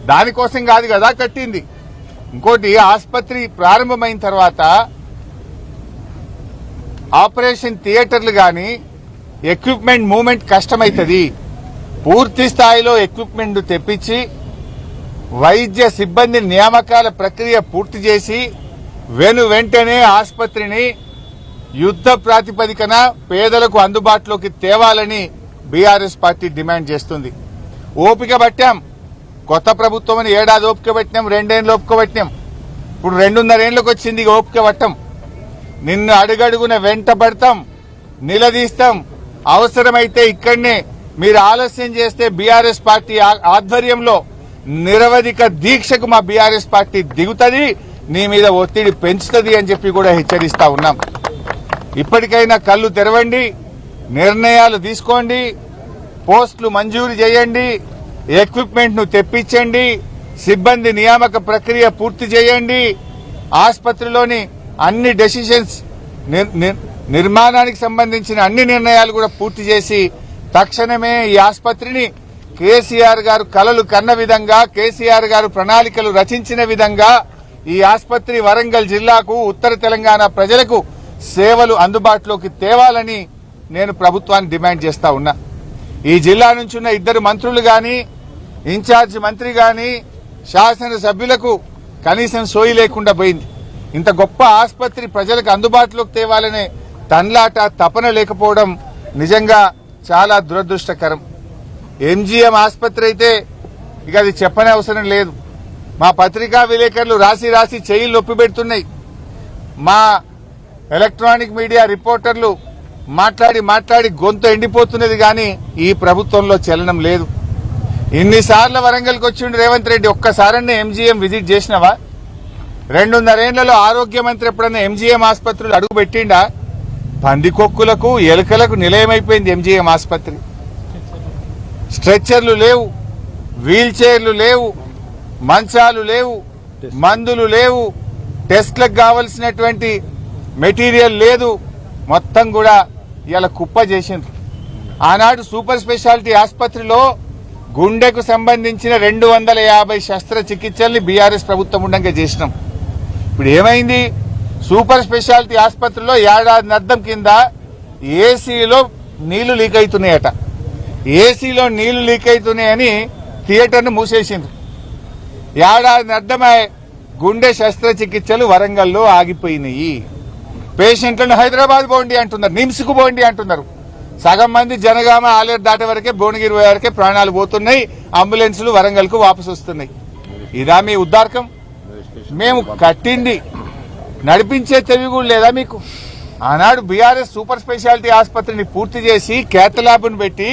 దానికోసం కాదు కదా కట్టింది. ఇంకోటి, ఆసుపత్రి ప్రారంభమైన తర్వాత ఆపరేషన్ థియేటర్లు గాని ఎక్విప్మెంట్ మూవ్మెంట్ కష్టమైతుంది. పూర్తి స్థాయిలో ఎక్విప్మెంట్ తెప్పించి వైద్య సిబ్బంది నియామకాల ప్రక్రియ పూర్తి చేసి వెంటనే ఆసుపత్రిని యుద్ధ ప్రాతిపదికన పేదలకు అందుబాటులోకి తేవాలని బీఆర్ఎస్ పార్టీ డిమాండ్ చేస్తుంది. ఓపిక పట్టాం. కొత్త ప్రభుత్వం అని ఏడాది ఓపిక పట్టినాం, 2 ఏళ్ళు ఓపిక పట్టినాం. ఇప్పుడు 2.5 ఏళ్లకు వచ్చింది ఓపిక పట్టం. నిన్ను అడుగడుగున వెంట పడతాం, నిలదీస్తాం. అవసరమైతే ఇక్కడనే మీరు ఆలస్యం చేస్తే బీఆర్ఎస్ పార్టీ ఆధ్వర్యంలో నిరవధిక దీక్షకు మా బీఆర్ఎస్ పార్టీ దిగుతుంది, నీ మీద ఒత్తిడి పెంచుతుంది అని చెప్పి కూడా హెచ్చరిస్తా ఉన్నాం. ఇప్పటికైనా కళ్ళు తెరవండి, నిర్ణయాలు తీసుకోండి, పోస్టులు మంజూరు చేయండి, ఎక్విప్మెంట్ ను తెప్పించండి, సిబ్బంది నియామక ప్రక్రియ పూర్తి చేయండి, ఆసుపత్రిలోని అన్ని డెసిషన్స్ నిర్మాణానికి సంబంధించిన అన్ని నిర్ణయాలు కూడా పూర్తి చేసి తక్షణమే ఈ ఆసుపత్రిని కేసీఆర్ గారు కలలు కన్న విధంగా, కేసీఆర్ గారు ప్రణాళికలు రచించిన విధంగా ఈ ఆసుపత్రి వరంగల్ జిల్లాకు, ఉత్తర తెలంగాణ ప్రజలకు సేవలు అందుబాటులోకి తేవాలని నేను ప్రభుత్వాన్ని డిమాండ్ చేస్తా ఉన్నా. ఈ జిల్లా నుంచి ఉన్న 2 మంత్రులు గాని, ఇన్ఛార్జి మంత్రి గాని, శాసనసభ్యులకు కనీసం సోయి లేకుండా పోయింది. ఇంత గొప్ప ఆసుపత్రి ప్రజలకు అందుబాటులోకి తేవాలనే తన్లాట, తపన లేకపోవడం నిజంగా చాలా దురదృష్టకరం. ఎంజీఎం ఆసుపత్రి అయితే ఇక అది చెప్పనే అవసరం లేదు. మా పత్రికా విలేకరులు రాసి రాసి చెయ్యి నొప్పి పెడుతున్నాయి. మా ఎలక్ట్రానిక్ మీడియా రిపోర్టర్లు మాట్లాడి మాట్లాడి గొంతు ఎండిపోతున్నది కానీ ఈ ప్రభుత్వంలో చలనం లేదు. ఇన్నిసార్లు వరంగల్కి వచ్చిండు రేవంత్ రెడ్డి, ఒక్కసారన్నా ఎంజీఎం విజిట్ చేసినవా? 2.5 ఏళ్లలో ఆరోగ్య మంత్రి ఎప్పుడన్నా ఎంజీఎం ఆసుపత్రులు అడుగు పెట్టిండా? పందికొక్కులకు, ఎలుకలకు నిలయమైపోయింది ఎంజీఎం ఆసుపత్రి. స్ట్రెచ్చర్లు లేవు, వీల్ చైర్లు లేవు, మంచాలు లేవు, మందులు లేవు, టెస్ట్లకు కావలసినటువంటి మెటీరియల్ లేదు. మొత్తం కూడా ఇలా కుప్ప చేసిండ్రు. ఆనాడు సూపర్ స్పెషాలిటీ ఆసుపత్రిలో గుండెకు సంబంధించిన 250 శస్త్రచికిత్సల్ని బీఆర్ఎస్ ప్రభుత్వం ఉండగా చేసినాం. ఇప్పుడు ఏమైంది? సూపర్ స్పెషాలిటీ ఆసుపత్రిలో ఏడాది అద్దం కింద ఏసీలో నీళ్లు లీక్ అవుతున్నాయట. ఏసీలో నీళ్లు లీక్ అవుతున్నాయని థియేటర్ను మూసేసిండ్రు. ఏడాది అద్దమై గుండె శస్త్రచికిత్సలు వరంగల్లో ఆగిపోయినాయి. పేషెంట్లను హైదరాబాద్ పోండి అంటున్నారు, నిమ్స్కు పోండి అంటున్నారు. సగం మంది జనగామ ఆలేరు దాటే వరకే, భువనగిరి పోయే వరకే ప్రాణాలు పోతున్నాయి. అంబులెన్సులు వరంగల్కు వాపసు వస్తున్నాయి. ఇదా మీ ఉద్దారకం? మేము కట్టింది నడిపించే తెలివి కూడా లేదా మీకు? ఆనాడు బీఆర్ఎస్ సూపర్ స్పెషాలిటీ ఆసుపత్రిని పూర్తి చేసి కేత ల్యాబ్ను పెట్టి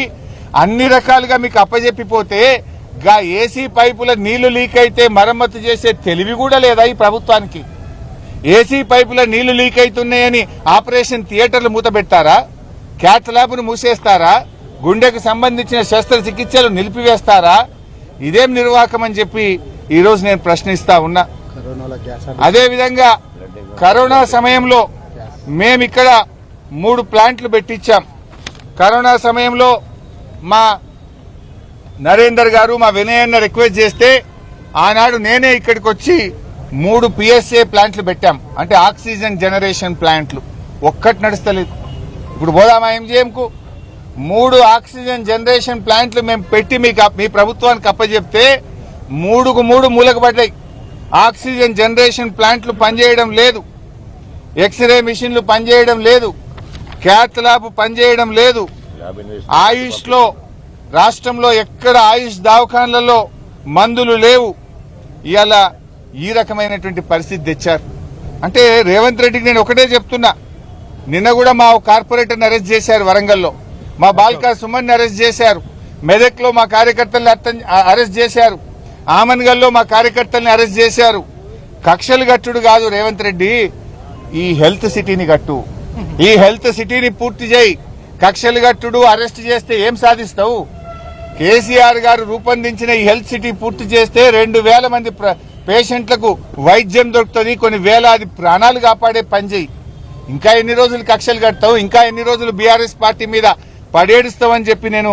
అన్ని రకాలుగా మీకు అప్పజెప్పిపోతే గా ఏసీ పైపుల నీళ్లు లీక్ అయితే మరమ్మతు చేసే తెలివి కూడా లేదా ఈ ప్రభుత్వానికి? ఏసీ పైపుల నీళ్లు లీక్ అవుతున్నాయని ఆపరేషన్ థియేటర్లు మూతబెట్టారా? క్యాట్ ల్యాబ్ను మూసేస్తారా? గుండెకు సంబంధించిన శస్త్రచికిత్సలు నిలిపివేస్తారా? ఇదేం నిర్వాహకం అని చెప్పి ఈ రోజు నేను ప్రశ్నిస్తా ఉన్నా. అదేవిధంగా కరోనా సమయంలో మేమిక్కడ 3 ప్లాంట్లు పెట్టించాం. కరోనా సమయంలో మా నరేందర్ గారు, మా వినయన్న రిక్వెస్ట్ చేస్తే ఆనాడు నేనే ఇక్కడికి వచ్చి 3 పిఎస్ఏ ప్లాంట్లు పెట్టాం. అంటే ఆక్సిజన్ జనరేషన్ ప్లాంట్లు. ఒక్కటి నడుస్తలేదు. ఇప్పుడు పోదామా ఎంజీఎంకు? 3 ఆక్సిజన్ జనరేషన్ ప్లాంట్లు మేము పెట్టి మీ ప్రభుత్వానికి అప్పచెప్తే 3కు 3 మూలకు పడ్డాయి. ఆక్సిజన్ జనరేషన్ ప్లాంట్లు పనిచేయడం లేదు, ఎక్స్రే మిషన్లు పనిచేయడం లేదు, క్యాత్ ల్యాబ్ పనిచేయడం లేదు. ఆయుష్ లో రాష్ట్రంలో ఎక్కడ ఆయుష్ దవాఖాన్లలో మందులు లేవు. ఇవాళ ఈ రకమైనటువంటి పరిస్థితి తెచ్చారు. అంటే రేవంత్ రెడ్డికి నేను ఒకటే చెప్తున్నా, నిన్న కూడా మా కార్పొరేటర్ని అరెస్ట్ చేశారు వరంగల్లో, మా బాల్కా సుమన్ అరెస్ట్ చేశారు, మెదక్లో మా కార్యకర్తలను అరెస్ట్ చేశారు, ఆమన్గల్లో మా కార్యకర్తల్ని అరెస్ట్ చేశారు. కక్షలు గట్టుడు కాదు రేవంత్ రెడ్డి, ఈ హెల్త్ సిటీని గట్టు, ఈ హెల్త్ సిటీని పూర్తి చేయి. కక్షలు గట్టుడు, అరెస్ట్ చేస్తే ఏం సాధిస్తావు? కేసీఆర్ గారు రూపొందించిన ఈ హెల్త్ సిటీ పూర్తి చేస్తే 2,000 మంది పేషెంట్లకు వైద్యం దొరుకుతుంది, కొన్ని వేలాది ప్రాణాలు కాపాడే పని చేయి. ఇంకా ఎన్ని రోజులు కక్షలు కడతావు? ఇంకా ఎన్ని రోజులు బీఆర్ఎస్ పార్టీ మీద పడేడుస్తావని చెప్పి నేను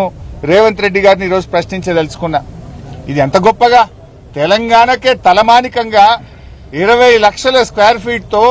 రేవంత్ రెడ్డి గారిని ఈరోజు ప్రశ్నించదలుచుకున్నా. ఇది ఎంత గొప్పగా తెలంగాణకే తలమానికంగా 20 లక్షల స్క్వేర్ ఫీట్ తో